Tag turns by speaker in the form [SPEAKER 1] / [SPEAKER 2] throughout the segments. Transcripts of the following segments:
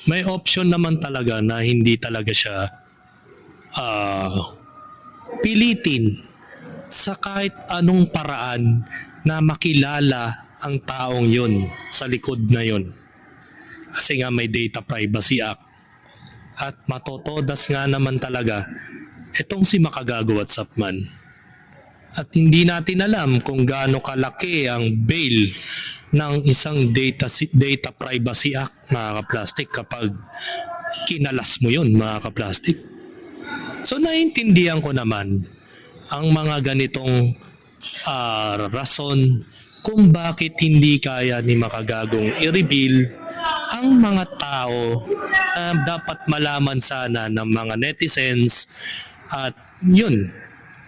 [SPEAKER 1] may option naman talaga na hindi talaga siya pilitin sa kahit anong paraan na makilala ang taong yun sa likod na yun. Kasi nga may Data Privacy Act. At matotodas nga naman talaga itong si Makagago WhatsApp man. At hindi natin alam kung gaano kalaki ang bail ng isang Data Privacy Act, mga kaplastik, kapag kinalas mo yun, mga kaplastik. So naiintindihan ko naman ang mga ganitong rason kung bakit hindi kaya ni Makagagong i-reveal ang mga tao na dapat malaman sana ng mga netizens. At yun,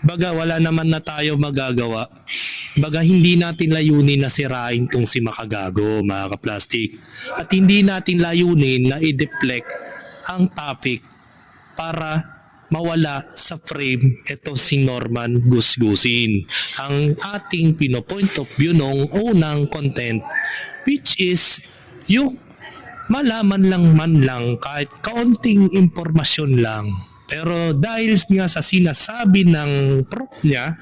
[SPEAKER 1] baga wala naman na tayo magagawa. Baga hindi natin layunin na sirain tong si Makagago, mga kaplastik. At hindi natin layunin na i-deflect ang topic para mawala sa frame ito si Norman Gusgusin. Ang ating pinopoint of view nung unang content, which is yung malaman lang man lang kahit kaunting impormasyon lang. Pero dahil nga sa sinasabi ng prof niya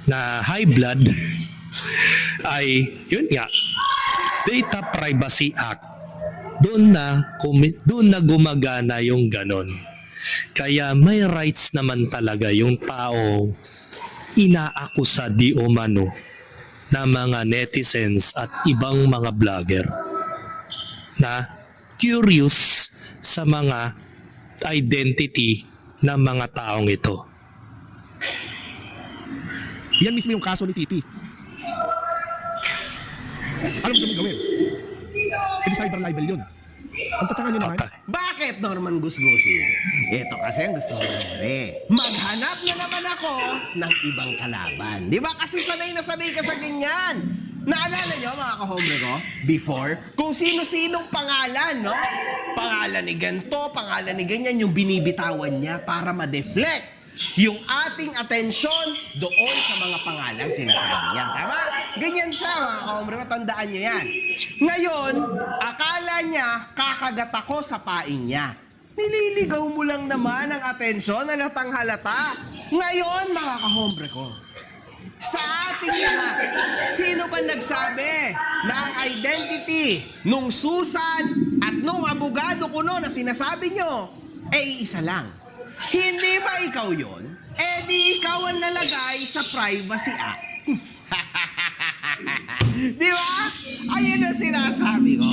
[SPEAKER 1] na high blood ay yun nga, Data Privacy Act, doon na gumagana yung ganon. Kaya may rights naman talaga yung tao inaakusa di umano na mga netizens at ibang mga vlogger na curious sa mga identity ng mga taong ito.
[SPEAKER 2] Yan mismo yung kaso ni Titi. Alam mo gawin? E di cyber libel yun. Ang tatanga nyo naman.
[SPEAKER 1] Okay.
[SPEAKER 3] Bakit, Norman Gusgusin? Ito kasi ang gusto ko nangyari. Maghanap na naman ako ng ibang kalaban. Di ba? Kasi sanay na sanay ka sa ganyan. Naalala nyo, mga kahombre ko, before, kung sino-sinong pangalan, no? Pangalan ni ganito, pangalan ni ganyan, yung binibitawan niya para ma-deflect yung ating atensyon doon sa mga pangalang sinasabi niya. Tama? Ganyan siya, mga kahombre ko, tandaan nyo yan. Ngayon, akala niya kakagat ako sa pain niya. Nililigaw mo lang naman ang atensyon, halatang halata. Ngayon, mga kahombre ko, sa ating lahat, sino ba nagsabi na ang identity nung Susan at nung abogado ko no na sinasabi nyo, eh isa lang? Hindi ba ikaw yon? Eh di ikaw ang nalagay sa Privacy Act. Di ba? Ayun ang sinasabi ko.